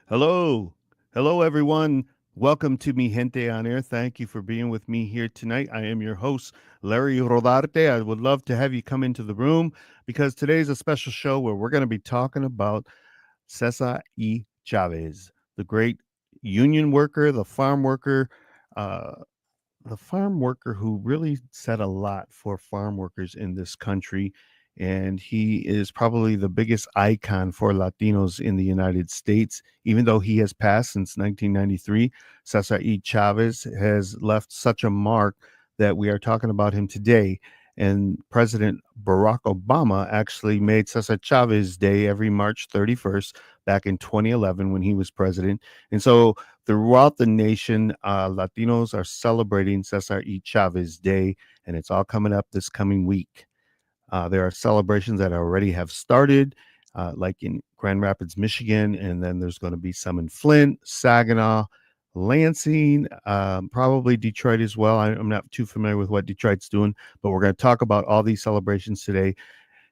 Hello. Hello, everyone. Welcome to Mi Gente on Air. Thank you for being with me here tonight. I am your host, Larry Rodarte. I would love to have you come into the room because today's a special show where we're going to be talking about Cesar E. Chavez, the great union worker, uh, the farm worker who really said a lot for farm workers in this country. And he is probably the biggest icon for Latinos in the United States. Even though he has passed since 1993, Cesar E. Chavez has left such a mark that we are talking about him today. And President Barack Obama actually made Cesar Chavez Day every March 31st back in 2011 when he was president. And so throughout the nation, Latinos are celebrating Cesar E. Chavez Day, and it's all coming up this coming week. There are celebrations that already have started, like in Grand Rapids, Michigan, and then there's going to be some in Flint, Saginaw, Lansing, probably Detroit as well. I'm not too familiar with what Detroit's doing, but we're going to talk about all these celebrations today.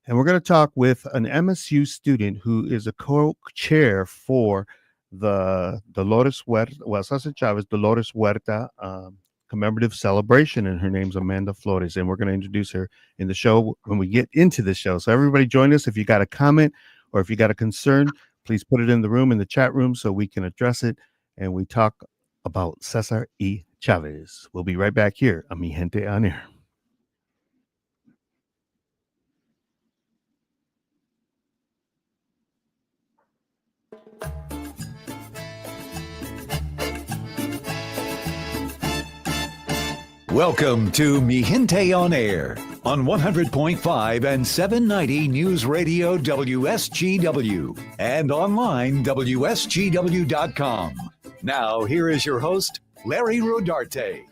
And we're going to talk with an MSU student who is a co-chair for the Dolores Huerta, well, Cesar Chavez Dolores Huerta commemorative celebration, and her name's Amanda Flores. And we're going to introduce her in the show when we get into the show. So everybody join us. If you got a comment or if you got a concern, please put it in the room, in the chat room, so we can address it. And we talk about Cesar E. Chavez. We'll be right back here on Mi Gente on Air. Welcome to Mi Gente on Air on 100.5 and 790 News Radio WSGW and online WSGW.com. Now, here is your host, Larry Rodarte.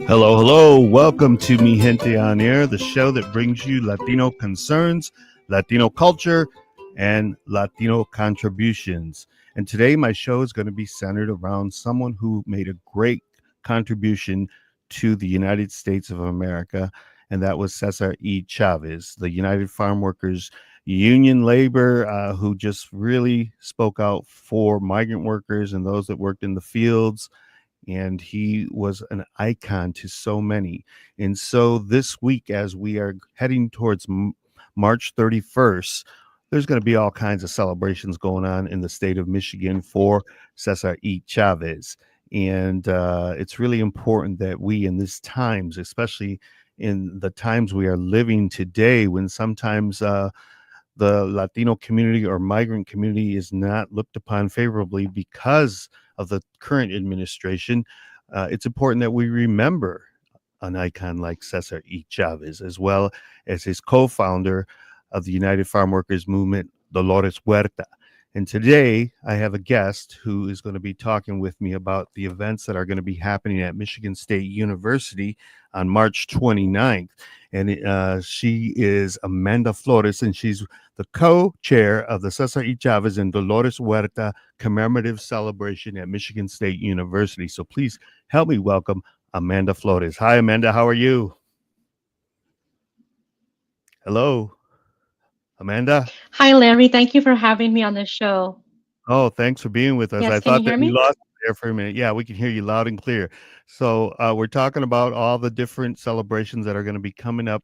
Hello, hello. Welcome to Mi Gente on Air, the show that brings you Latino concerns, Latino culture, and Latino contributions. And today, my show is going to be centered around someone who made a great contribution to the United States of America, and that was Cesar E. Chavez, the United Farm Workers Union labor, who just really spoke out for migrant workers and those that worked in the fields, and he was an icon to so many. And so this week, as we are heading towards March 31st, there's going to be all kinds of celebrations going on in the state of Michigan for Cesar E. Chavez. And it's really important that we, in these times, especially in the times we are living today, when sometimes the Latino community or migrant community is not looked upon favorably because of the current administration, it's important that we remember an icon like Cesar E. Chavez, as well as his co-founder of the United Farm Workers Movement, Dolores Huerta. And today I have a guest who is going to be talking with me about the events that are going to be happening at Michigan State University on March 29th. And she is Amanda Flores, and she's the co-chair of the Cesar E. Chavez and Dolores Huerta commemorative celebration at Michigan State University. So please help me welcome Amanda Flores. Hi, Amanda. How are you? Hello, Amanda. Hi, Larry. Thank you for having me on the show. Oh, thanks for being with us. Yes, I can you thought hear that we me? lost you there for a minute. Yeah, we can hear you loud and clear. So we're talking about all the different celebrations that are going to be coming up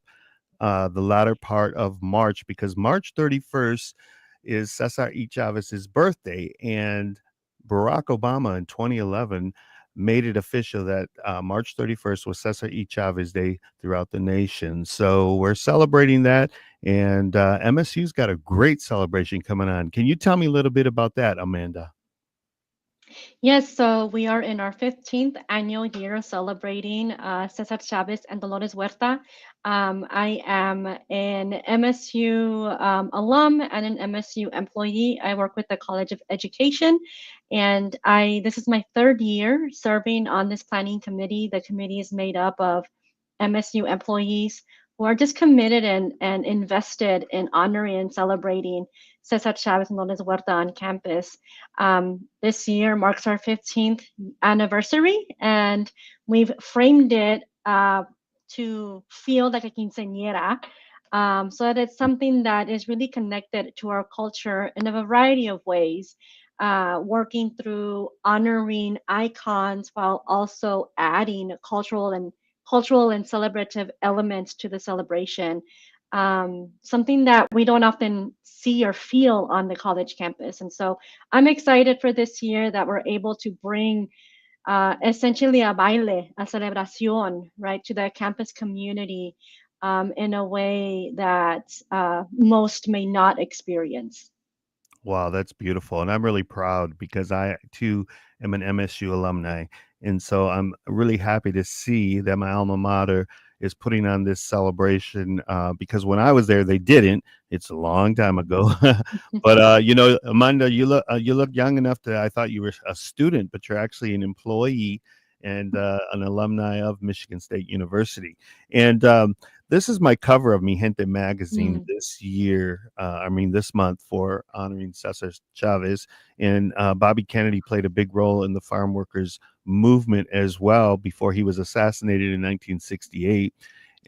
the latter part of March, because March 31st is Cesar E. Chavez's birthday, and Barack Obama in 2011 made it official that March 31st was Cesar E. Chavez Day throughout the nation. So we're celebrating that, and MSU's got a great celebration coming on. Can you tell me a little bit about that, Amanda? Yes, so we are in our 15th annual year celebrating Cesar Chavez and Dolores Huerta. I am an MSU alum and an MSU employee. I work with the College of Education, and this is my third year serving on this planning committee. The committee is made up of MSU employees who are just committed and invested in honoring and celebrating Cesar Chavez and Dolores Huerta on campus. This year marks our 15th anniversary, and we've framed it to feel like a quinceañera. So that it's something that is really connected to our culture in a variety of ways, working through honoring icons while also adding cultural and celebrative elements to the celebration. Something that we don't often see or feel on the college campus. And so I'm excited for this year that we're able to bring essentially a baile, a celebración, right, to the campus community in a way that most may not experience. Wow, that's beautiful. And I'm really proud because I too am an MSU alumni. And so I'm really happy to see that my alma mater is putting on this celebration because when I was there, they didn't. It's a long time ago. But Amanda, you look young enough that I thought you were a student, but you're actually an employee and an alumni of Michigan State University. And this is my cover of Mi Gente magazine Mm, this year. This month for honoring Cesar Chavez. And Bobby Kennedy played a big role in the farm workers movement as well before he was assassinated in 1968.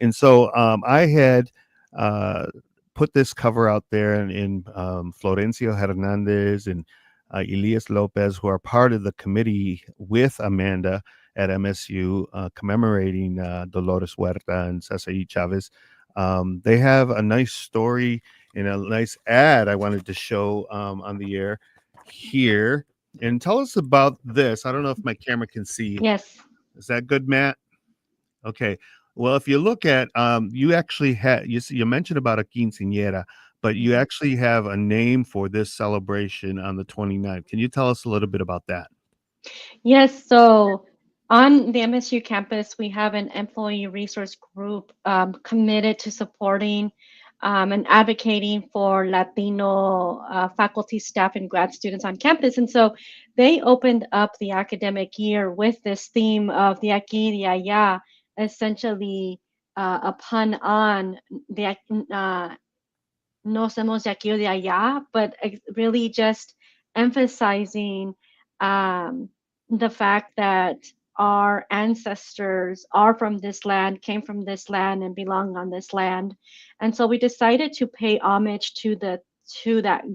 And so I had uh, put this cover out there, and Florencio Hernandez and Elias Lopez, who are part of the committee with Amanda at MSU commemorating Dolores Huerta and Cesar E. Chavez. They have a nice story and a nice ad I wanted to show on the air here. And tell us about this. I don't know if my camera can see. yes. Is that good, Matt? Okay. Well, if you look at, you actually had, you mentioned about a quinceañera, but you Mhm. actually have a name for this celebration on the 29th. Can you tell us a little bit about that? Yes, so on the MSU campus, we have an employee resource group committed to supporting and advocating for Latino faculty, staff, and grad students on campus. And so they opened up the academic year with this theme of the aquí, de allá, essentially a pun on the no somos de aquí o de allá, but really just emphasizing um, the fact that our ancestors are from this land, came from this land, and belong on this land. And so we decided to pay homage to that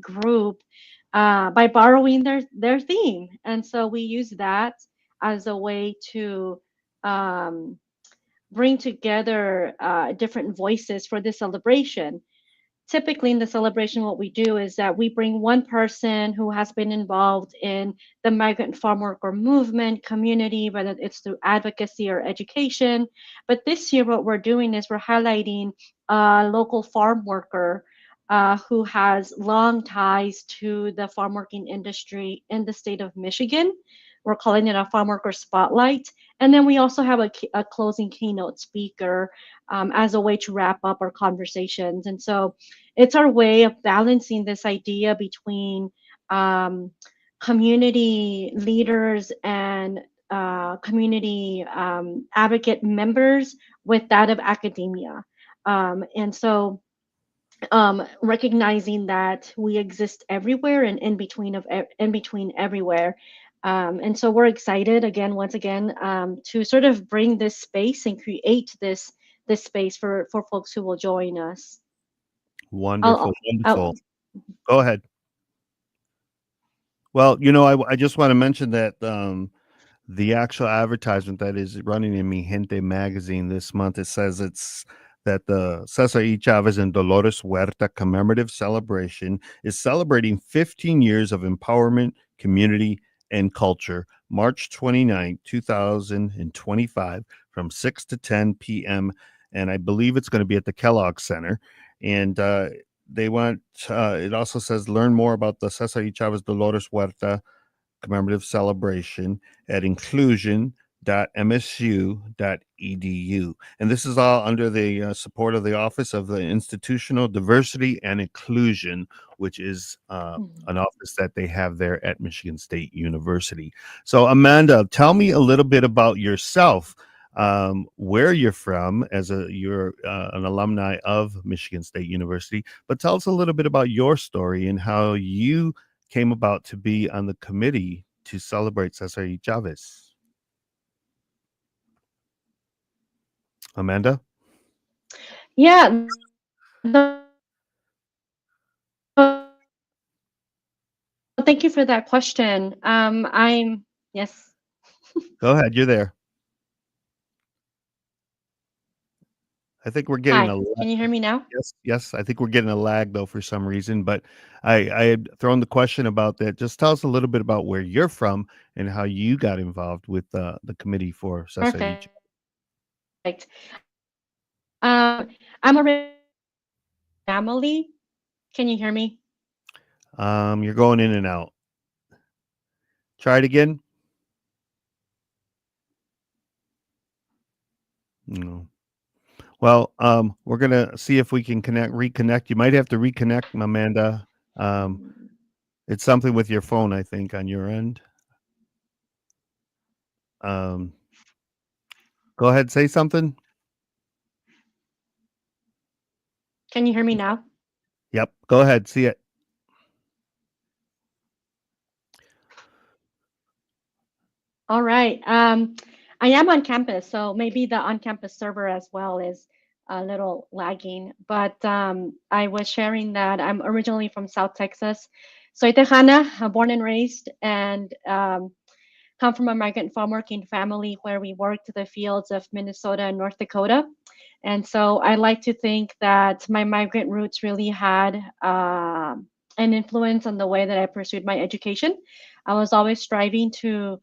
group by borrowing their theme. And so we use that as a way to um, bring together different voices for this celebration. Typically in the celebration, what we do is that we bring one person who has been involved in the migrant farm worker movement community, whether it's through advocacy or education. But this year what we're doing is we're highlighting a local farm worker who has long ties to the farm working industry in the state of Michigan. We're calling it a farm worker spotlight. And then we also have a closing keynote speaker as a way to wrap up our conversations. And so it's our way of balancing this idea between um, community leaders and community advocate members with that of academia. And so recognizing that we exist everywhere and in between everywhere. And so we're excited again, once again, to sort of bring this space and create this space for folks who will join us. Wonderful, I'll, I'll, wonderful. Go ahead. Well, I just want to mention that the actual advertisement that is running in Mi Gente magazine this month, it says it's that the Cesar E. Chavez and Dolores Huerta commemorative celebration is celebrating 15 years of empowerment, community, and culture, March 29, 2025, from 6 to 10 p.m. And I believe it's going to be at the Kellogg Center. And they want, it also says, learn more about the Cesar E. Chavez Dolores Huerta commemorative celebration at inclusion.msu.edu. And this is all under the support of the Office of the Institutional Diversity and Inclusion, which is Mhm. an office that they have there at Michigan State University. So, Amanda, tell me a little bit about yourself. Where you're from, as you're an alumni of Michigan State University, but tell us a little bit about your story and how you came about to be on the committee to celebrate Cesar Chavez. Amanda? Yeah, No, thank you for that question. I'm yes. Go ahead. You're there. I think we're getting a Hi, can you hear me now? yes, yes. I think we're getting a lag though for some reason, but I had thrown the question about that. Just tell us a little bit about where you're from and how you got involved with the committee for Sasa Each. Perfect. I'm originally from a migrant family. Can you hear me? You're going in and out. Try it again. No. Well, we're gonna see if we can reconnect. You might have to reconnect, Amanda. Um, it's something with your phone, I think, on your end. Um, go ahead, say something. Can you hear me now? Yep, go ahead. See it. All right. I am on campus, so maybe the on-campus server as well is a little lagging. But I was sharing that I'm originally from South Texas. Soy Tejana, born and raised, and come from a migrant farm working family where we worked the fields of Minnesota and North Dakota. And so I like to think that my migrant roots really had an influence on the way that I pursued my education. I was always striving to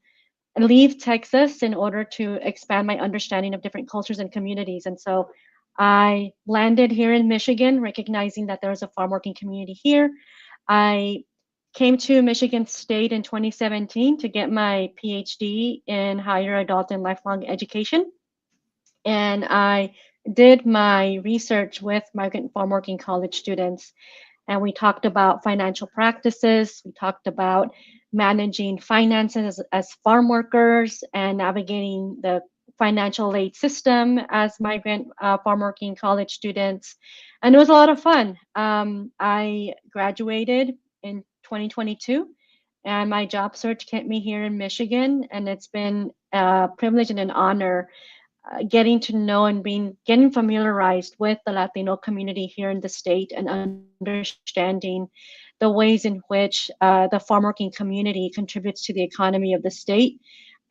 leave Texas in order to expand my understanding of different cultures and communities. And so I landed here in Michigan, recognizing that there's a farm working community here. I came to Michigan State in 2017 to get my PhD in higher adult and lifelong education. And I did my research with migrant farm working college students, and we talked about financial practices. We talked about managing finances as farm workers and navigating the financial aid system as migrant farm working college students. And it was a lot of fun. I graduated in 2022, and my job search kept me here in Michigan. And it's been a privilege and an honor getting to know and being getting familiarized with the Latino community here in the state and understanding the ways in which the farm working community contributes to the economy of the state.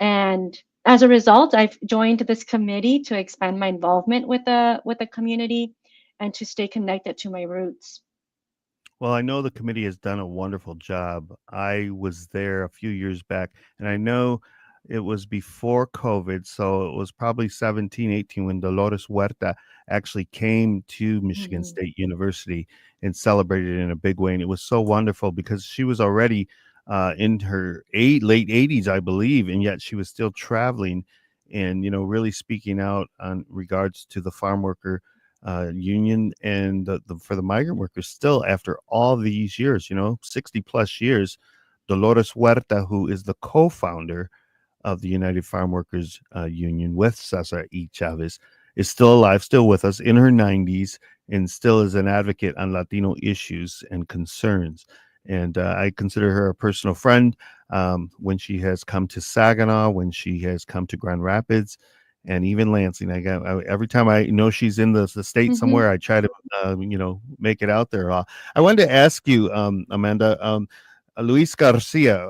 And as a result, I've joined this committee to expand my involvement with the community and to stay connected to my roots. Well, I know the committee has done a wonderful job. I was there a few years back, and I know it was before COVID, so it was probably 17, 18 when Dolores Huerta actually came to Michigan Mhm. State University and celebrated in a big way. And it was so wonderful because she was already in her late 80s, I believe, and yet she was still traveling and, really speaking out on regards to the farm worker union and for the migrant workers still after all these years, 60 plus years. Dolores Huerta, who is the co-founder of the United Farm Workers Union with Cesar E. Chavez, is still alive, still with us in her 90s, and still is an advocate on Latino issues and concerns. And I consider her a personal friend when she has come to Saginaw, when she has come to Grand Rapids, and even Lansing. Every time I know she's in the state Mhm. somewhere, I try to make it out there. I wanted to ask you, Amanda. Luis Garcia,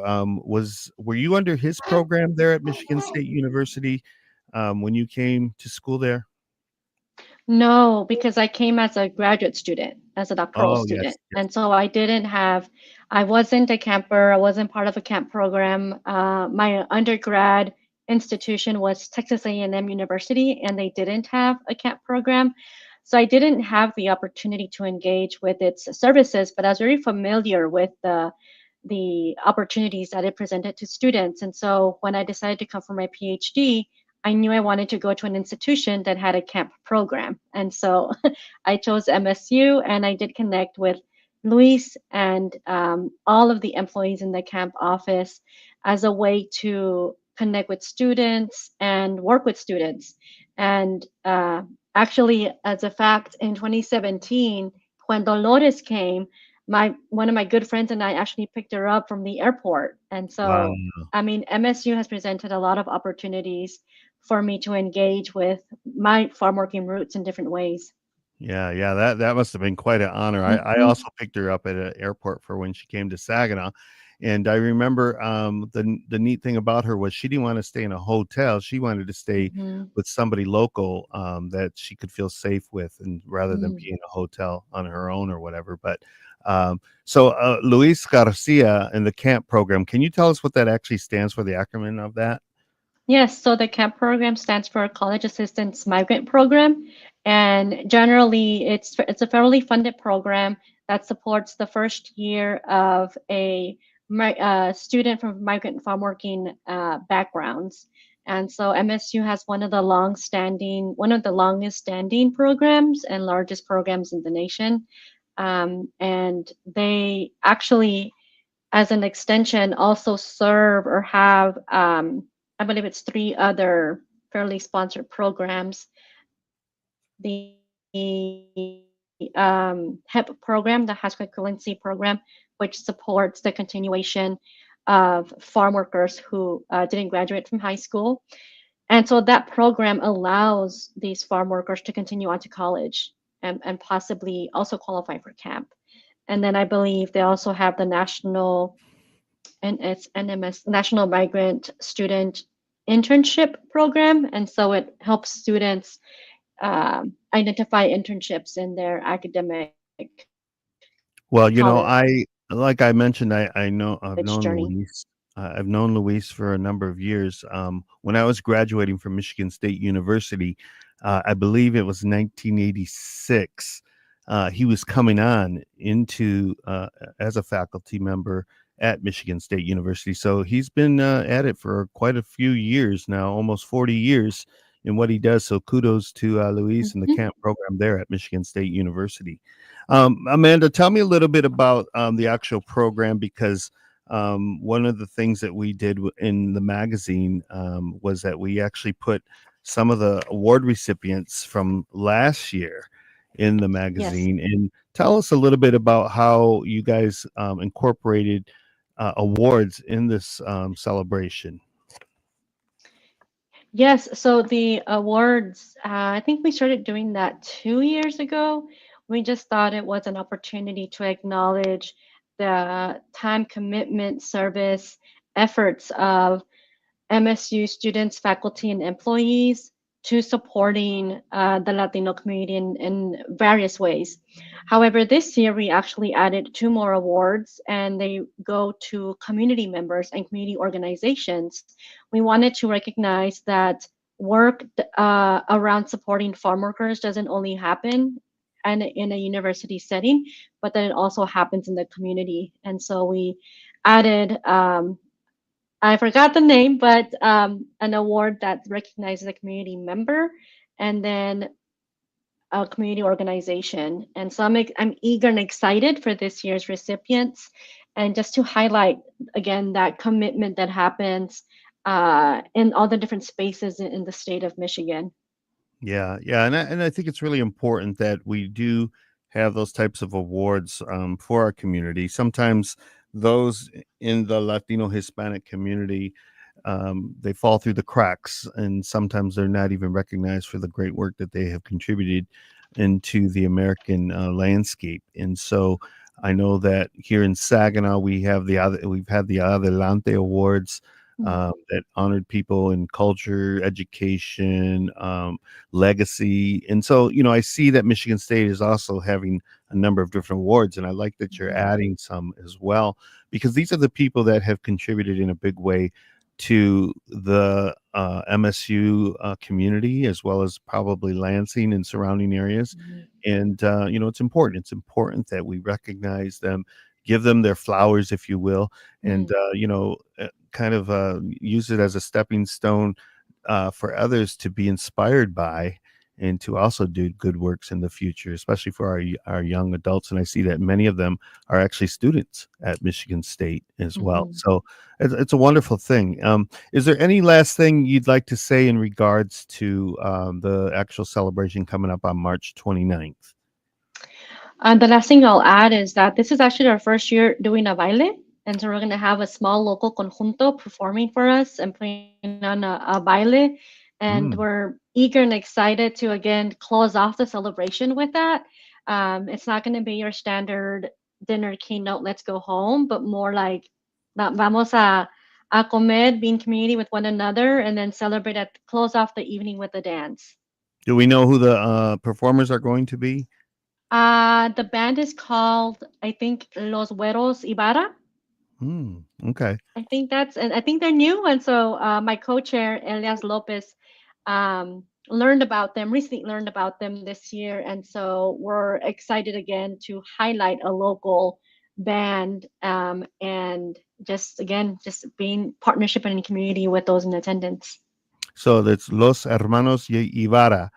were you under his program there at Michigan State University when you came to school there? No, because I came as a graduate student, as a doctoral Oh, student. yes, yes. And so I wasn't a camper. I wasn't part of a camp program. My undergrad institution was Texas A&M University, and they didn't have a camp program. So I didn't have the opportunity to engage with its services, but I was very familiar with the opportunities that it presented to students. And so when I decided to come for my PhD, I knew I wanted to go to an institution that had a camp program. And so I chose MSU, and I did connect with Luis and all of the employees in the camp office as a way to connect with students and work with students. And actually, as a fact, in 2017, when Dolores came, my one of my good friends and I actually picked her up from the airport. And Wow. so, I mean, MSU has presented a lot of opportunities for me to engage with my farm working roots in different ways. Yeah, yeah, that must have been quite an honor. I Mhm, also picked her up at an airport for when she came to Saginaw, and I remember, the neat thing about her was she didn't wanna stay in a hotel, she wanted to stay mhm, with somebody local, that she could feel safe with, and rather than mm. be in a hotel on her own or whatever, but, Luis Garcia and the CAMP program, can you tell us what that actually stands for, the acronym of that? Yes, so the CAMP program stands for College Assistance Migrant Program, and generally it's a federally funded program that supports the first year of a student from migrant farm working backgrounds. And so MSU has one of the longest standing programs and largest programs in the nation. And they actually as an extension also serve or have I believe it's three other fairly sponsored programs. The HEP program, the high school equivalency program, which supports the continuation of farm workers who didn't graduate from high school. And so that program allows these farm workers to continue on to college and possibly also qualify for camp. And then I believe they also have the national and it's NMS, National Migrant Student Internship Program. And so it helps students identify internships in their academic Well, college I like I mentioned, I've journey. known Luis. I've known Luis for a number of years. When I was graduating from Michigan State University, I believe it was 1986. He was coming on into as a faculty member at Michigan State University. So he's been at it for quite a few years now, almost 40 years in what he does. So kudos to Luis and the Mhm. camp program there at Michigan State University. Amanda, tell me a little bit about the actual program because one of the things that we did in the magazine was that we actually put some of the award recipients from last year in the Yes. magazine. And tell us a little bit about how you guys incorporated awards in this celebration. Yes. So the awards, I think we started doing that 2 years ago. We just thought it was an opportunity to acknowledge the time commitment, service, efforts of MSU students, faculty, and employees to supporting the Latino community in various ways. However, this year we actually added two more awards, and they go to community members and community organizations. We wanted to recognize that work around supporting farm workers doesn't only happen and in a university setting, but that it also happens in the community. And so we added I forgot the name, but an award that recognizes a community member and then a community organization. And so I'm eager and excited for this year's recipients and just to highlight again that commitment that happens in all the different spaces in the state of Michigan. Yeah, yeah, and I think it's really important that we do have those types of awards for our community. Sometimes those in the Latino Hispanic community they fall through the cracks, and sometimes they're not even recognized for the great work that they have contributed into the American landscape. And so, I know that here in Saginaw we've had the Adelante Awards Mm, that honored people in culture, education, legacy. And so, I see that Michigan State is also having a number of different awards, and I like that you're mhm, adding some as well, because these are the people that have contributed in a big way to the MSU community, as well as probably Lansing and surrounding areas. mhm, And, it's important. It's important that we recognize them, give them their flowers, if you will, and, mhm, kind of use it as a stepping stone for others to be inspired by and to also do good works in the future, especially for our young adults. And I see that many of them are actually students at Michigan State as well. mhm. So it's a wonderful thing. Is there any last thing you'd like to say in regards to the actual celebration coming up on March 29th? The last thing I'll add is that this is actually our first year doing a baile. And so we're going to have a small local conjunto performing for us and putting on a baile. and Mm. we're eager and excited to again close off the celebration with that. It's not going to be your standard dinner keynote, let's go home, but more like vamos a comer, be in community with one another, and then celebrate at close off the evening with a dance. Do we know who the performers are going to be? The band is called, I think, Los Güeros Ibarra. Mm. Okay. I think that's, and I think they're new. And so my co-chair, Elias Lopez, learned about them, recently learned about them this year. And so we're excited again to highlight a local band and just, again, just being partnership and in community with those in attendance. So that's Los Hermanos Ibarra.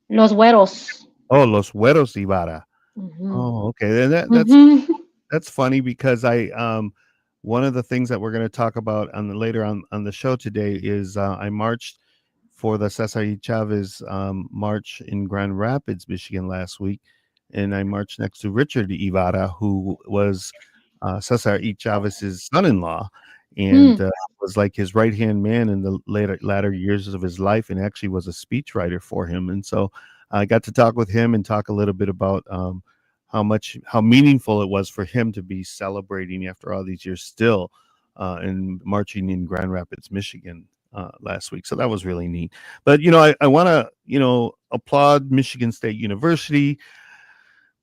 Los Güeros. Oh, Los Güeros Ibarra. Hmm. Oh, okay. Then Hmm. that's funny because one of the things that we're going to talk about on the later on the show today is I marched for the Cesar y Chavez march in Grand Rapids, Michigan last week, and I marched next to Richard Ibarra, who was Cesar y Chavez's son-in-law, and was like his right hand man in the latter years of his life, and actually was a speechwriter for him. And so I got to talk with him and talk a little bit about how meaningful it was for him to be celebrating after all these years still and marching in Grand Rapids, Michigan last week. So that was really neat. But I want to applaud Michigan State University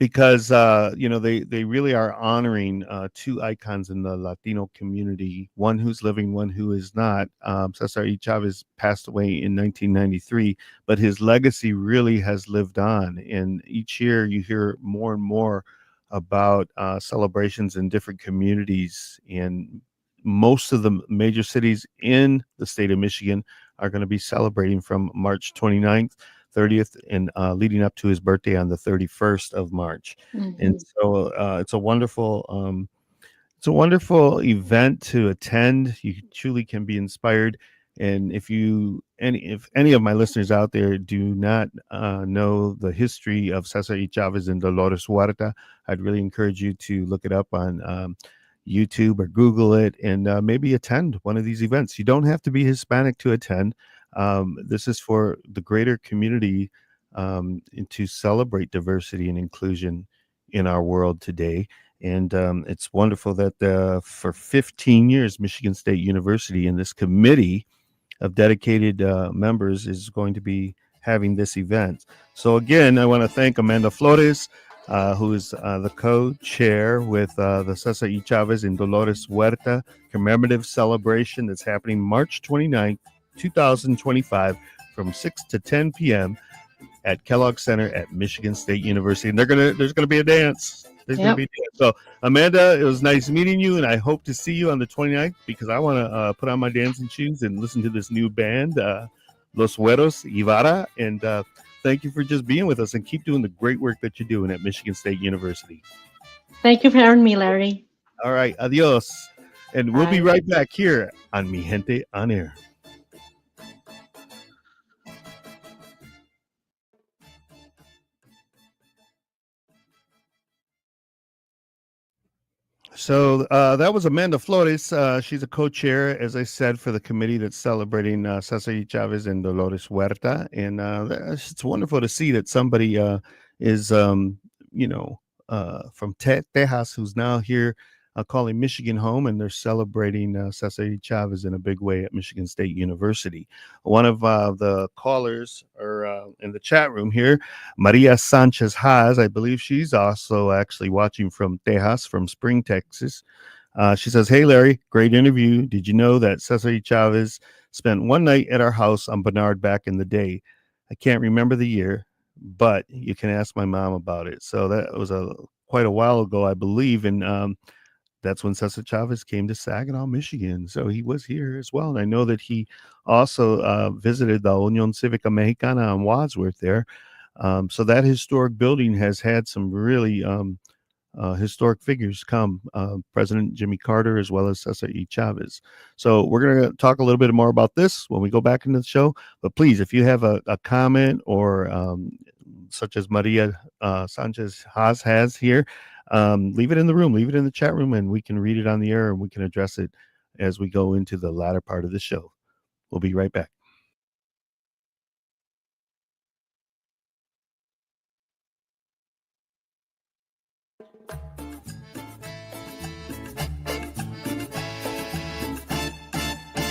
because they really are honoring two icons in the Latino community, one who's living, one who is not. Cesar Y. Chavez passed away in 1993, but his legacy really has lived on, and each year you hear more and more about celebrations in different communities, and most of the major cities in the state of Michigan are going to be celebrating from March 29th, 30th, and leading up to his birthday on the 31st of March. And Hmm. so it's a wonderful event to attend. You truly can be inspired. And if any of my listeners out there do not know the history of Cesar Y. Chavez and Dolores Huerta, I'd really encourage you to look it up on YouTube or Google it, and maybe attend one of these events. You don't have to be Hispanic to attend. This is for the greater community and to celebrate diversity and inclusion in our world today. And it's wonderful that for 15 years, Michigan State University and this committee of dedicated members is going to be having this event. So again, I want to thank Amanda Flores, who is the co-chair with the Cesar Y. Chavez and Dolores Huerta commemorative celebration that's happening March 29th, 2025 from 6 to 10 p.m. at Kellogg Center at Michigan State University. And there's gonna be a dance. There's gonna Yep. be a dance. So Amanda, it was nice meeting you, and I hope to see you on the 29th because I want to put on my dancing shoes and listen to this new band, Los Güeros Ibarra. And thank you for just being with us and keep doing the great work that you're doing at Michigan State University. Thank you for having me, Larry. All right, adios. And we'll be Bye. right back here on Mi Gente on Air. So that was Amanda Flores. She's a co-chair, as I said, for the committee that's celebrating Cesar Y. Chavez and Dolores Huerta, and it's wonderful to see that somebody is, from Texas, who's now here calling Michigan home, and they're celebrating Cesar Y. Chavez in a big way at Michigan State University. One of the callers are in the chat room here, Maria Sanchez Haas. I believe she's also actually watching from Tejas, from Spring, Texas. She says, "Hey, Larry, great interview. Did you know that Cesar Y. Chavez spent one night at our house on Bernard back in the day? I can't remember the year, but you can ask my mom about it." So that was quite a while ago, I believe. And that's when Cesar Chavez came to Saginaw, Michigan. So he was here as well. And I know that he also visited the Union Civica Mexicana on Wadsworth there. So that historic building has had some really historic figures come, President Jimmy Carter as well as Cesar E. Chavez. So we're going to talk a little bit more about this when we go back into the show. But please, if you have a comment or such as Maria Sanchez Haas has here, leave it in the room, leave it in the chat room, and we can read it on the air and we can address it as we go into the latter part of the show. We'll be right back.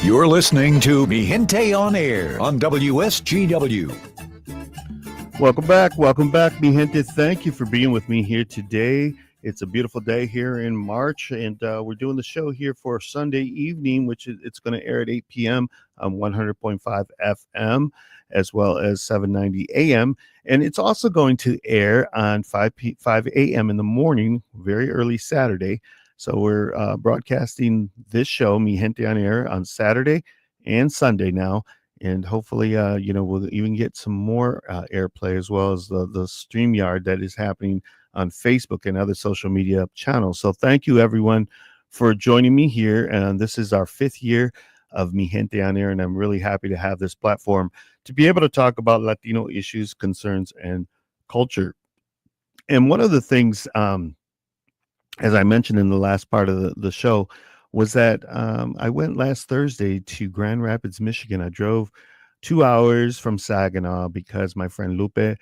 You're listening to Mi Gente on Air on WSGW. Welcome back, mi gente. Thank you for being with me here today. It's a beautiful day here in March, and we're doing the show here for Sunday evening, which it's going to air at 8 p.m. on 100.5 FM, as well as 790 AM. And it's also going to air on 5 a.m. in the morning, very early Saturday. So we're broadcasting this show, Mi Gente on Air, on Saturday and Sunday now. And hopefully, we'll even get some more airplay, as well as the StreamYard that is happening on Facebook and other social media channels. So thank you, everyone, for joining me here. And this is our 5th year of Mi Gente on Air, and I'm really happy to have this platform to be able to talk about Latino issues, concerns, and culture. And one of the things, as I mentioned in the last part of the show, was that I went last Thursday to Grand Rapids, Michigan. I drove 2 hours from Saginaw because my friend Lupe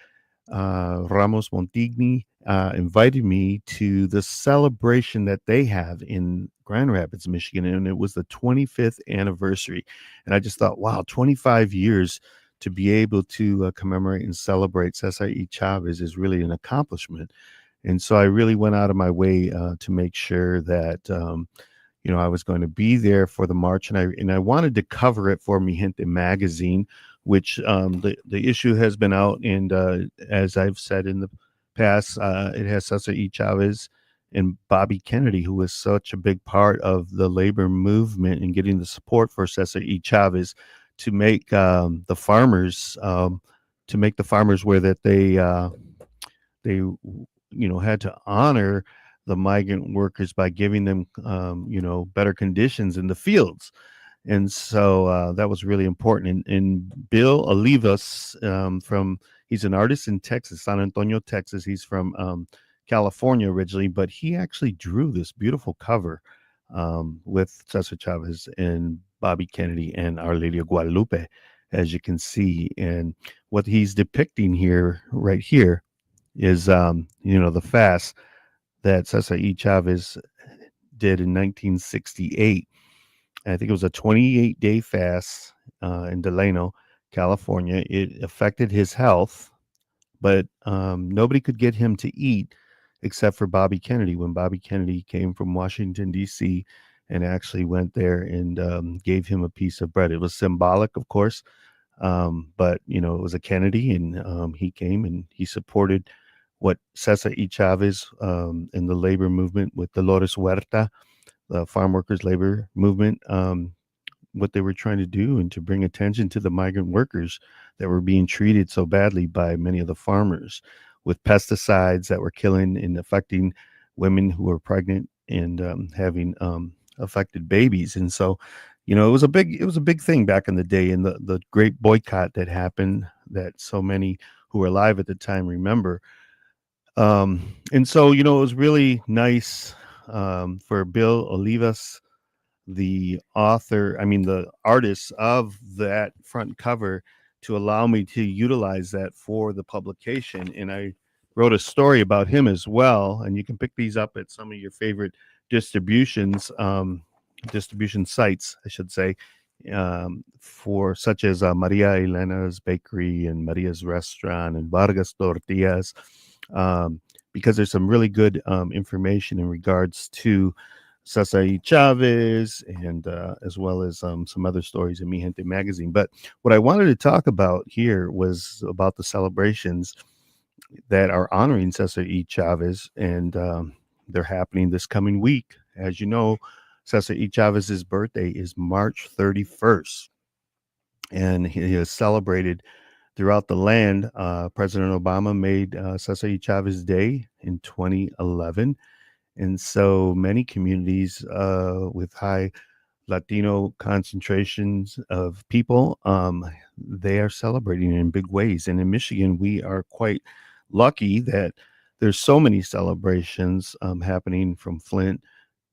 Ramos Montigny invited me to the celebration that they have in Grand Rapids, Michigan, and it was the 25th anniversary. And I just thought, wow, 25 years to be able to commemorate and celebrate Cesar E. Chavez is really an accomplishment. And so I really went out of my way to make sure that I was going to be there for the march, and I wanted to cover it for Mi Gente magazine, which the issue has been out, and as I've said in the past, it has Cesar E. Chavez and Bobby Kennedy, who was such a big part of the labor movement and getting the support for Cesar E. Chavez to make the farmers where that they had to honor the migrant workers by giving them better conditions in the fields. And so that was really important. And Bill Olivas, he's an artist in Texas, San Antonio, Texas. He's from California originally, but he actually drew this beautiful cover with Cesar Chavez and Bobby Kennedy and Our Lady of Guadalupe, as you can see. And what he's depicting right here is, the fast that Cesar E. Chavez did in 1968. I think it was a 28-day fast in Delano, California. It affected his health, but nobody could get him to eat except for Bobby Kennedy. When Bobby Kennedy came from Washington, D.C., and actually went there and gave him a piece of bread. It was symbolic, of course, but, it was a Kennedy, and he came and he supported what Cesar E. Chavez in the labor movement with Dolores Huerta, the farm workers labor movement, what they were trying to do, and to bring attention to the migrant workers that were being treated so badly by many of the farmers with pesticides that were killing and affecting women who were pregnant and having affected babies. And so, it was a big thing back in the day, and the great boycott that happened that so many who were alive at the time remember. And so, it was really nice for Bill Olivas, the artist of that front cover, to allow me to utilize that for the publication. And I wrote a story about him as well. And you can pick these up at some of your favorite distribution sites, I should say, for such as Maria Elena's Bakery and Maria's Restaurant and Vargas Tortillas, because there's some really good information in regards to Cesar E. Chavez, and as well as some other stories in Mi Gente magazine. But what I wanted to talk about here was about the celebrations that are honoring Cesar E. Chavez, and they're happening this coming week. As you know, Cesar E. Chavez's birthday is March 31st, and he is celebrated throughout the land. President Obama made Cesar E. Chavez Day in 2011. And so many communities with high Latino concentrations of people, they are celebrating in big ways. And in Michigan, we are quite lucky that there's so many celebrations happening from Flint,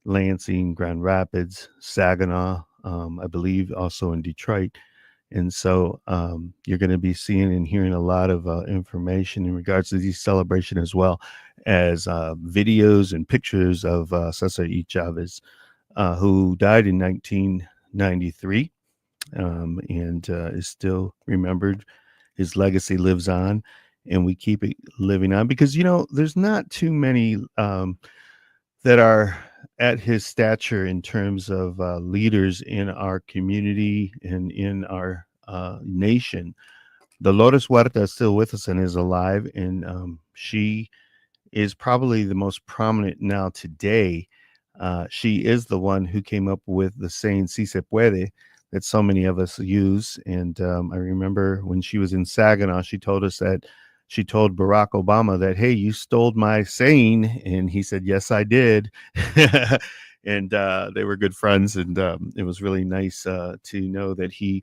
Lansing, Grand Rapids, Saginaw, I believe also in Detroit. And so you're going to be seeing and hearing a lot of information in regards to these celebrations, as well as videos and pictures of Cesar E. Chavez, who died in 1993. and is still remembered. His legacy lives on, and we keep it living on because there's not too many that are at his stature in terms of leaders in our community and in our nation. Dolores Huerta is still with us and is alive, and she is probably the most prominent now today. She is the one who came up with the saying "Si se puede" that so many of us use. And I remember when she was in Saginaw, she told us that she told Barack Obama that, "Hey, you stole my saying," and he said, "Yes, I did." And they were good friends, and it was really nice to know that he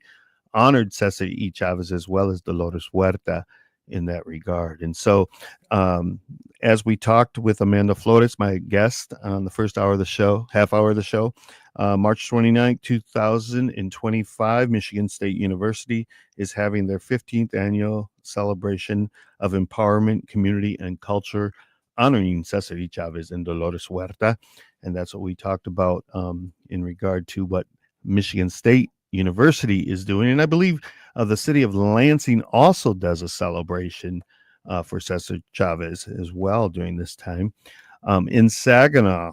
honored Cesar E. Chavez as well as Dolores Huerta in that regard. And so, um, as we talked with Amanda Flores, my guest on the first hour of the show, half hour of the show, March 29th, 2025, Michigan State University is having their 15th annual celebration of empowerment, community, and culture, honoring Cesar E. Chavez and Dolores Huerta. And that's what we talked about in regard to what Michigan State University is doing. And I believe the city of Lansing also does a celebration for Cesar Chavez as well during this time. In Saginaw,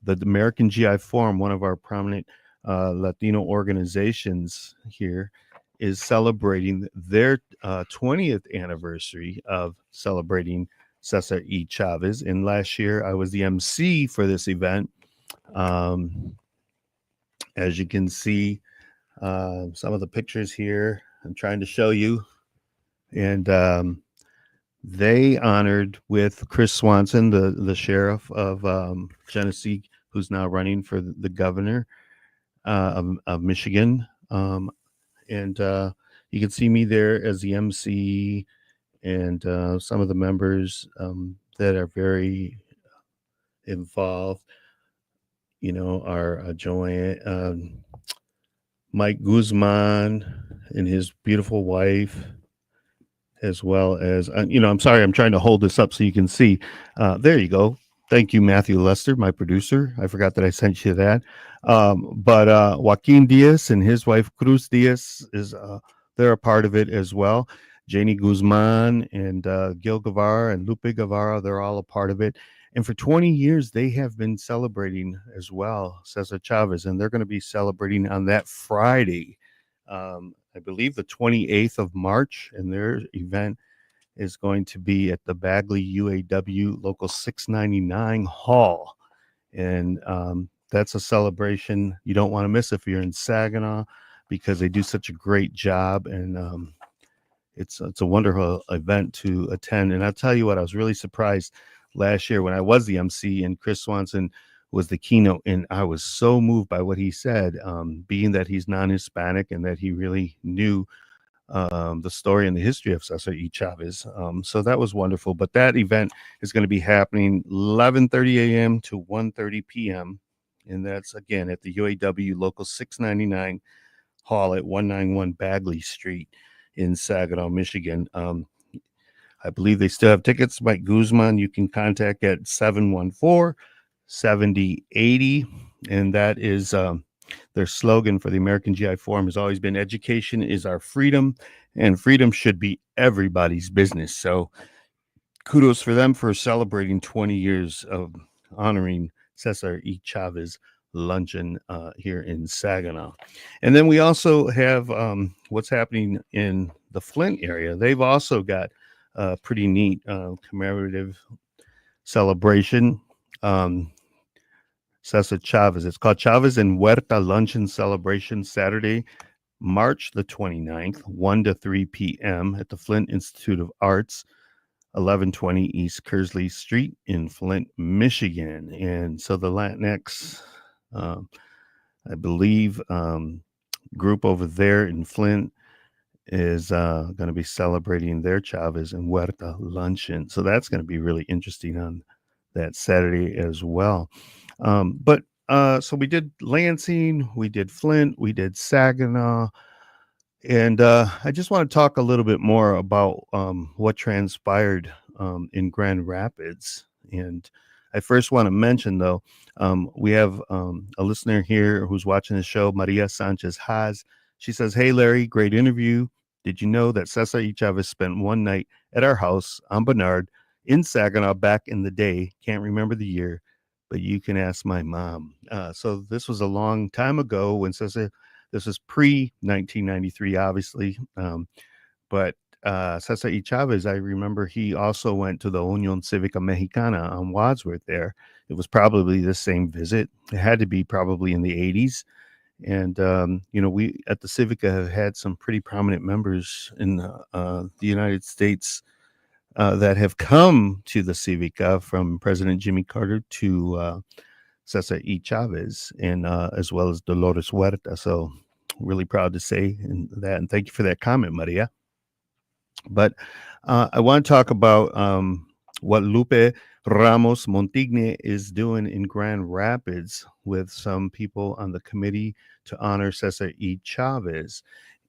the American GI Forum, one of our prominent Latino organizations here, is celebrating their 20th anniversary of celebrating Cesar E. Chavez. And last year, I was the MC for this event. As you can see, some of the pictures here I'm trying to show you. And they honored with Chris Swanson, the sheriff of Genesee, who's now running for the governor of Michigan. And you can see me there as the MC, and some of the members that are very involved, are Joanne, Mike Guzman and his beautiful wife, as well as, I'm sorry, I'm trying to hold this up so you can see. There you go. Thank you, Matthew Lester, my producer. I forgot that I sent you that. But Joaquin Diaz and his wife Cruz Diaz they're a part of it as well. Janie Guzman and Gil Guevara and Lupe Guevara, they're all a part of it. And for 20 years, they have been celebrating as well, Cesar Chavez, and they're going to be celebrating on that Friday, I believe the 28th of March, and their event is going to be at the Bagley UAW Local 699 Hall. And that's a celebration you don't want to miss if you're in Saginaw, because they do such a great job. And it's a wonderful event to attend. And I'll tell you what, I was really surprised last year when I was the MC and Chris Swanson was the keynote, and I was so moved by what he said, being that he's non-Hispanic and that he really knew the story and the history of Cesar E. Chavez. So that was wonderful. But that event is going to be happening 11:30 a.m. to 1:30 p.m. And that's, again, at the UAW Local 699 Hall at 191 Bagley Street in Saginaw, Michigan. I believe they still have tickets. Mike Guzman, you can contact at 714-7080. And that is their slogan for the American GI Forum has always been education is our freedom, and freedom should be everybody's business. So kudos for them for celebrating 20 years of honoring Cesar E. Chavez luncheon here in Saginaw. And then we also have what's happening in the Flint area. They've also got a pretty neat commemorative celebration. Cesar Chavez. It's called Chavez and Huerta Luncheon Celebration, Saturday, March the 29th, 1 to 3 p.m. at the Flint Institute of Arts, 1120 East Kersley Street in Flint, Michigan. And so the Latinx, I believe, group over there in Flint is going to be celebrating their Chavez and Huerta luncheon. So that's going to be really interesting on that Saturday as well. But so we did Lansing, we did Flint, we did Saginaw, and I just want to talk a little bit more about what transpired in Grand Rapids. And I first want to mention, though, we have a listener here who's watching the show, Maria Sanchez Haas. She says, "Hey, Larry, great interview. Did you know that Cesar E. Chavez spent one night at our house on Bernard in Saginaw back in the day? Can't remember the year, but you can ask my mom." So this was a long time ago when Cesar, this was pre 1993, obviously. But Cesar E. Chavez, I remember he also went to the Union Civica Mexicana on Wadsworth there. It was probably the same visit. It had to be probably in the 80s. And, we at the Civica have had some pretty prominent members in the United States that have come to the Civica, from President Jimmy Carter to Cesar E. Chavez, and as well as Dolores Huerta. So, really proud to say that. And thank you for that comment, Maria. But I want to talk about what Lupe Ramos Montigne is doing in Grand Rapids with some people on the committee to honor Cesar E. Chavez.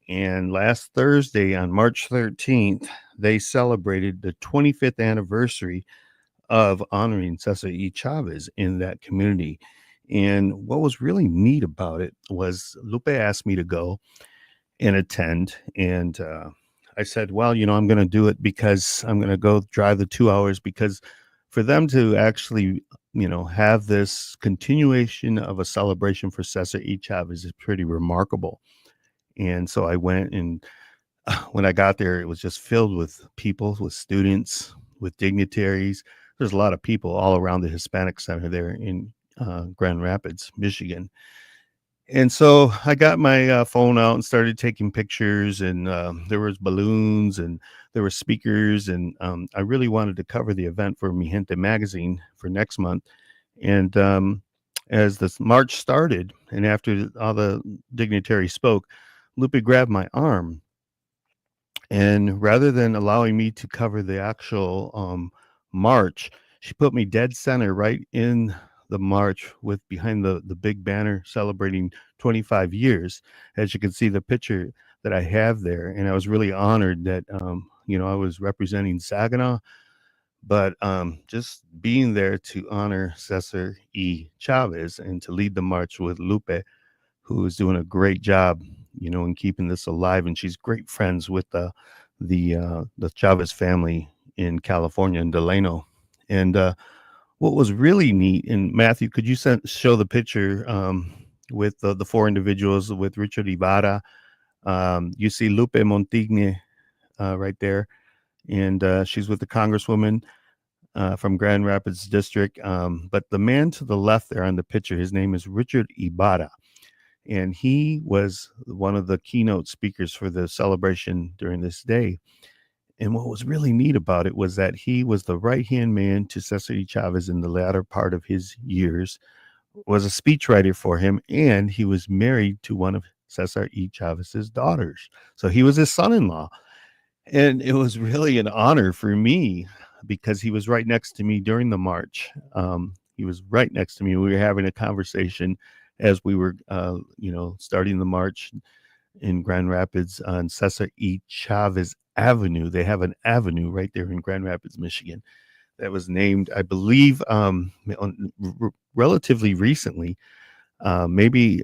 And last Thursday, on March 13th, they celebrated the 25th anniversary of honoring Cesar E. Chavez in that community. And what was really neat about it was Lupe asked me to go and attend. And I said, well, I'm going to do it because I'm going to go drive the 2 hours, because for them to actually, have this continuation of a celebration for Cesar E. Chavez is pretty remarkable. And so I went, and when I got there, it was just filled with people, with students, with dignitaries. There's a lot of people all around the Hispanic Center there in Grand Rapids, Michigan. And so I got my phone out and started taking pictures, and there was balloons and there were speakers, and I really wanted to cover the event for Mi Gente magazine for next month. And as this march started, and after all the dignitaries spoke, Lupe grabbed my arm, and rather than allowing me to cover the actual march, she put me dead center right in the march, with behind the big banner celebrating 25 years. As you can see, the picture that I have there. And I was really honored that, I was representing Saginaw, but just being there to honor Cesar E. Chavez and to lead the march with Lupe, who is doing a great job, in keeping this alive. And she's great friends with the Chavez family in California, in Delano. And what was really neat, and Matthew, could you show the picture with the four individuals with Richard Ibarra? You see Lupe Montigne right there, and she's with the Congresswoman from Grand Rapids District. But the man to the left there on the picture, his name is Richard Ibarra. And he was one of the keynote speakers for the celebration during this day. And what was really neat about it was that he was the right-hand man to Cesar E. Chavez in the latter part of his years, was a speechwriter for him, and he was married to one of Cesar E. Chavez's daughters. So he was his son-in-law. And it was really an honor for me, because he was right next to me during the march. He was right next to me. We were having a conversation as we were, starting the march in Grand Rapids on Cesar E. Chavez Avenue. They have an avenue right there in Grand Rapids, Michigan, that was named, I believe, relatively recently, maybe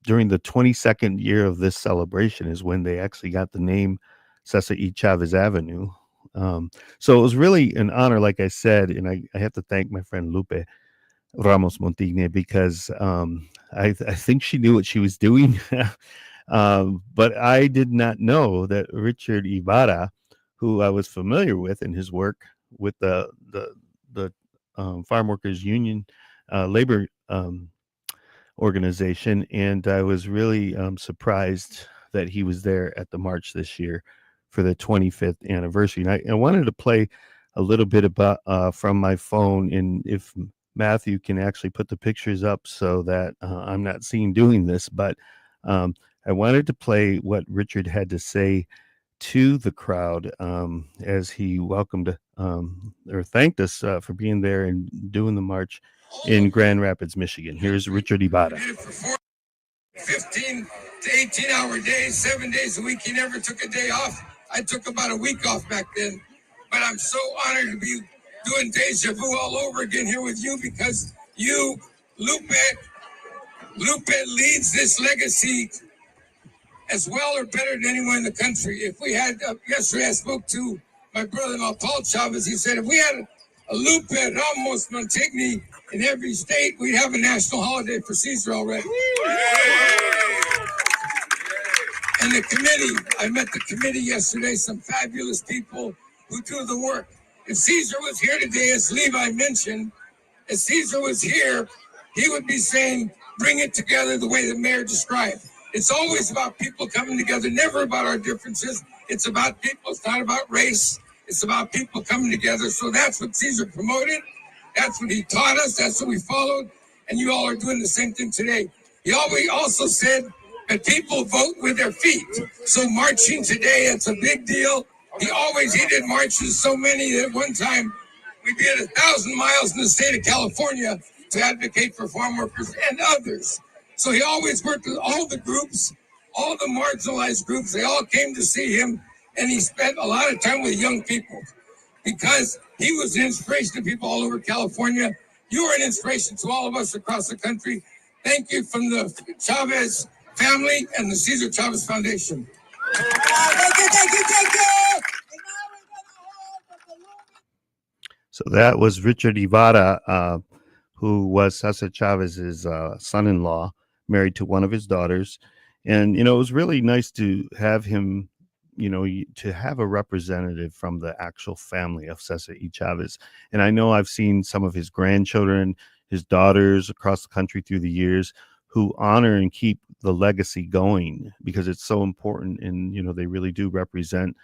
during the 22nd year of this celebration is when they actually got the name Cesar E. Chavez Avenue. So it was really an honor, like I said, and I have to thank my friend Lupe Ramos Montigne, because I think she knew what she was doing. But I did not know that Richard Ibarra, who I was familiar with in his work with the Farm Workers Union labor organization, and I was really surprised that he was there at the march this year for the 25th anniversary. And I wanted to play a little bit about from my phone, and if Matthew can actually put the pictures up so that I'm not seen doing this, but I wanted to play what Richard had to say to the crowd as he welcomed or thanked us for being there and doing the march in Grand Rapids, Michigan. Here's Richard Ibarra. 15 to 18-hour days, 7 days a week. He never took a day off. I took about a week off back then. But I'm so honored to be doing deja vu all over again here with you, because you, Lupe, Lupe leads this legacy as well or better than anyone in the country. If we had, yesterday I spoke to my brother-in-law, Paul Chavez. He said, if we had a Lupe Ramos Montigny in every state, we'd have a national holiday for Caesar already. And the committee, I met the committee yesterday, some fabulous people who do the work. If Caesar was here today, as Levi mentioned, if Caesar was here, he would be saying, bring it together the way the mayor described. It's always about people coming together, never about our differences. It's about people, it's not about race. It's about people coming together. So that's what Caesar promoted. That's what he taught us. That's what we followed. And you all are doing the same thing today. He always also said that people vote with their feet. So marching today, it's a big deal. He did marches so many that one time we did 1,000 miles in the state of California to advocate for farm workers and others. So he always worked with all the groups, all the marginalized groups. They all came to see him, and he spent a lot of time with young people because he was an inspiration to people all over California. You are an inspiration to all of us across the country. Thank you from the Chavez family and the Cesar Chavez Foundation. Thank you. So that was Richard Ibarra, who was Cesar Chavez's son-in-law, married to one of his daughters. And, it was really nice to have him, to have a representative from the actual family of Cesar E. Chavez. And I know I've seen some of his grandchildren, his daughters across the country through the years who honor and keep the legacy going because it's so important. And, they really do represent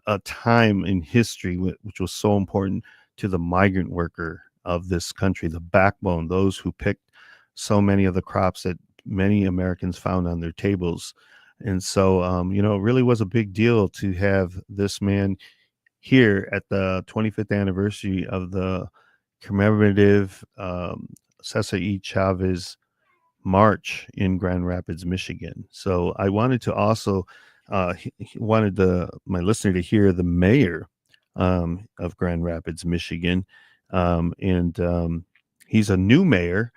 a time in history which was so important to the migrant worker of this country, the backbone, those who picked so many of the crops that many Americans found on their tables. And so, it really was a big deal to have this man here at the 25th anniversary of the commemorative Cesar E. Chavez March in Grand Rapids, Michigan. So I wanted to also wanted my listener to hear the mayor of Grand Rapids, Michigan, and he's a new mayor,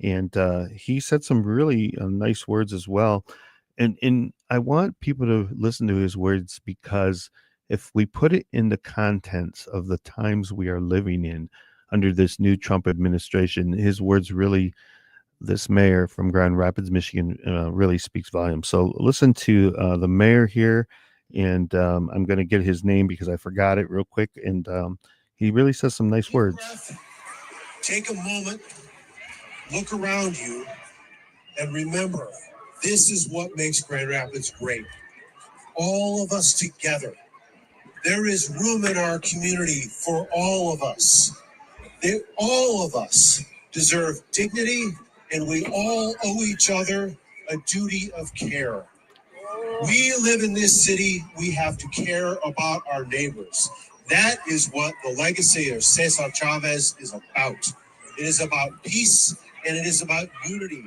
and he said some really nice words as well. And I want people to listen to his words because if we put it in the contents of the times we are living in under this new Trump administration, his words really, this mayor from Grand Rapids, Michigan, really speaks volumes. So listen to the mayor here, and I'm going to get his name because I forgot it real quick. And he really says some nice words. Take a moment, look around you, and remember, this is what makes Grand Rapids great. All of us together. There is room in our community for all of us. All of us deserve dignity, and we all owe each other a duty of care. We live in this city. We have to care about our neighbors. That is what the legacy of Cesar Chavez is about. It is about peace, and it is about unity.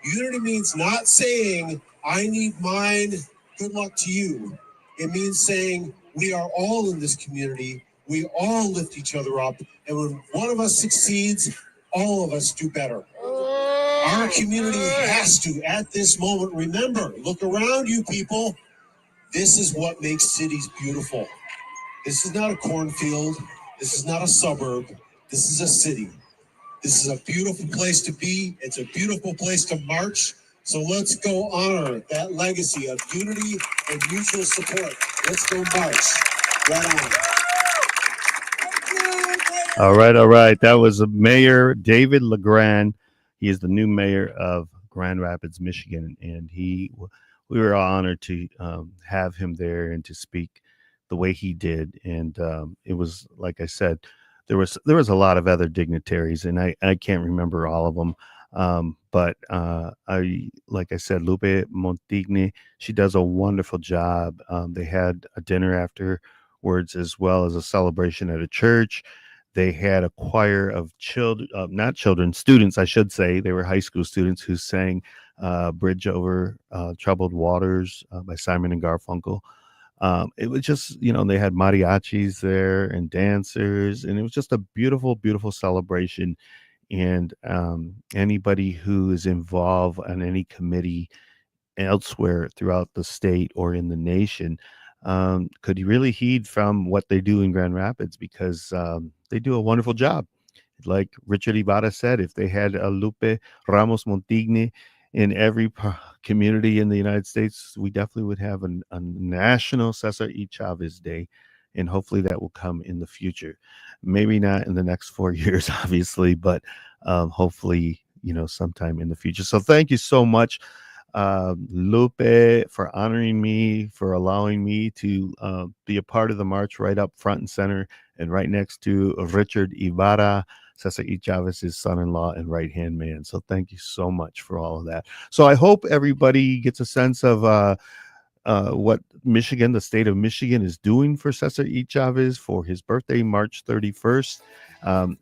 Unity means not saying, I need mine, good luck to you. It means saying, we are all in this community. We all lift each other up. And when one of us succeeds, all of us do better. Our community has to, at this moment, remember, look around you people. This is what makes cities beautiful. This is not a cornfield. This is not a suburb. This is a city. This is a beautiful place to be. It's a beautiful place to march. So let's go honor that legacy of unity and mutual support. Let's go march. Right on. All right. That was Mayor David LeGrand. He is the new mayor of Grand Rapids, Michigan, and we were honored to have him there and to speak the way he did. And it was, like I said, there was a lot of other dignitaries, and I can't remember all of them. But like I said, Lupe Montigny, she does a wonderful job. They had a dinner afterwards as well as a celebration at a church. They had a choir of students, I should say. They were high school students who sang Bridge Over Troubled Waters by Simon and Garfunkel. It was just, they had mariachis there and dancers, and it was just a beautiful, beautiful celebration. And anybody who is involved on any committee elsewhere throughout the state or in the nation could really heed from what they do in Grand Rapids, because they do a wonderful job. Like Richard Ibarra said, if they had a Lupe Ramos Montigne in every community in the United States, we definitely would have a national Cesar E. Chavez Day. And hopefully that will come in the future. Maybe not in the next 4 years, obviously, but hopefully, sometime in the future. So thank you so much, Lupe, for honoring me, for allowing me to be a part of the march right up front and center, and right next to Richard Ibarra, Cesar E. Chavez's son-in-law and right-hand man. So thank you so much for all of that. So I hope everybody gets a sense of what Michigan, the state of Michigan, is doing for Cesar E. Chavez for his birthday, March 31st.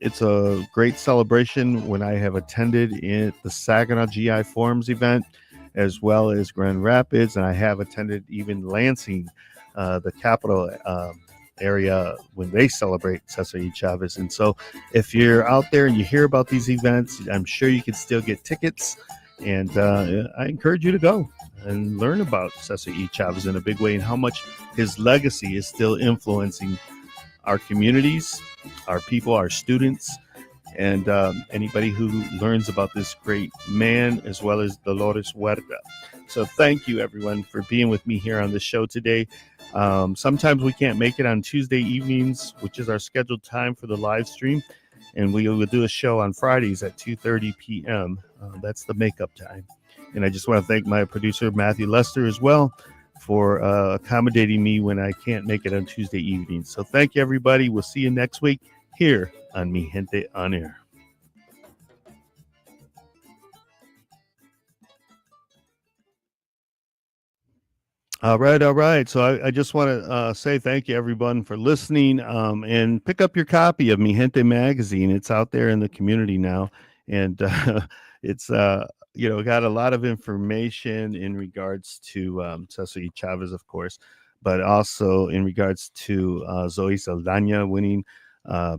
It's a great celebration when I have attended in the Saginaw GI Forums event, as well as Grand Rapids, and I have attended even Lansing, the capital area, when they celebrate Cesar E. Chavez. And so if you're out there and you hear about these events, I'm sure you can still get tickets. And I encourage you to go and learn about Cesar E. Chavez in a big way, and how much his legacy is still influencing our communities, our people, our students, and anybody who learns about this great man, as well as Dolores Huerta. So thank you, everyone, for being with me here on the show today. Sometimes we can't make it on Tuesday evenings, which is our scheduled time for the live stream, and we will do a show on Fridays at 2:30 p.m. That's the makeup time. And I just want to thank my producer, Matthew Lester, as well, for accommodating me when I can't make it on Tuesday evenings. So thank you, everybody. We'll see you next week here on Mi Gente On Air. All right. So I just want to say thank you, everyone, for listening, and pick up your copy of Mi Gente magazine. It's out there in the community now, and it's got a lot of information in regards to Cesar E. Chavez, of course, but also in regards to Zoe Saldana winning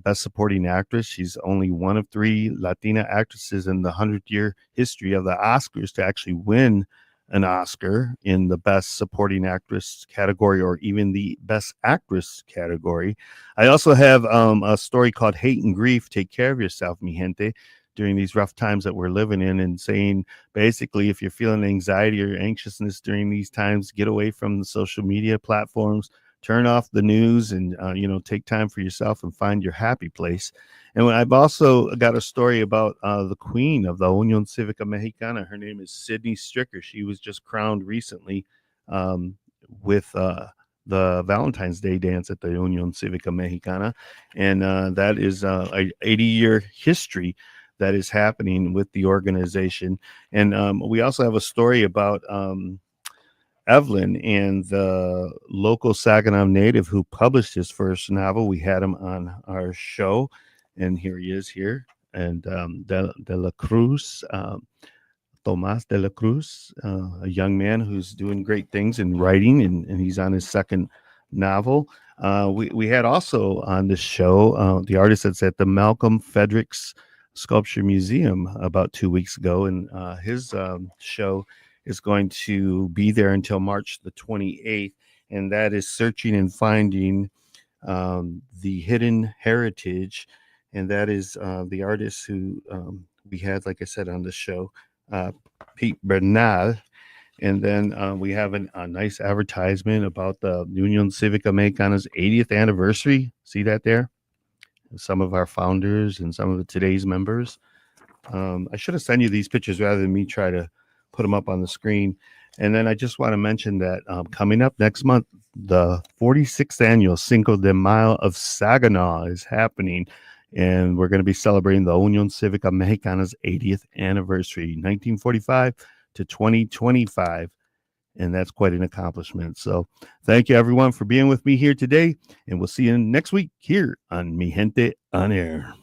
Best Supporting Actress. She's only one of 3 Latina actresses in the 100-year history of the Oscars to actually win an Oscar in the Best Supporting Actress category, or even the Best Actress category. I also have a story called Hate and Grief, Take Care of Yourself, Mi Gente, during these rough times that we're living in, and saying, basically, if you're feeling anxiety or anxiousness during these times, get away from the social media platforms, turn off the news, and take time for yourself and find your happy place. And I've also got a story about the queen of the Unión Cívica Mexicana. Her name is Sydney Stricker. She was just crowned recently with the Valentine's Day dance at the Unión Cívica Mexicana, and that is a 80-year history that is happening with the organization. And we also have a story about Evelyn and the local Saginaw native who published his first novel. We had him on our show, and here he is here. And De La Cruz, Tomas de la Cruz, a young man who's doing great things in writing, and he's on his second novel. We had also on this show the artist that's at the Malcolm Fredericks Sculpture Museum about 2 weeks ago, and his show is going to be there until March the 28th, and that is Searching and Finding the Hidden Heritage. And that is the artist who we had, like I said, on the show, Pete Bernal. And then we have a nice advertisement about the Unión Cívica Mexicana's 80th anniversary. See that there? Some of our founders and some of today's members. I should have sent you these pictures rather than me try to put them up on the screen. And then I just want to mention that coming up next month, the 46th annual Cinco de Mayo of Saginaw is happening. And we're going to be celebrating the Unión Cívica Mexicana's 80th anniversary, 1945 to 2025. And that's quite an accomplishment. So thank you, everyone, for being with me here today. And we'll see you next week here on Mi Gente On Air.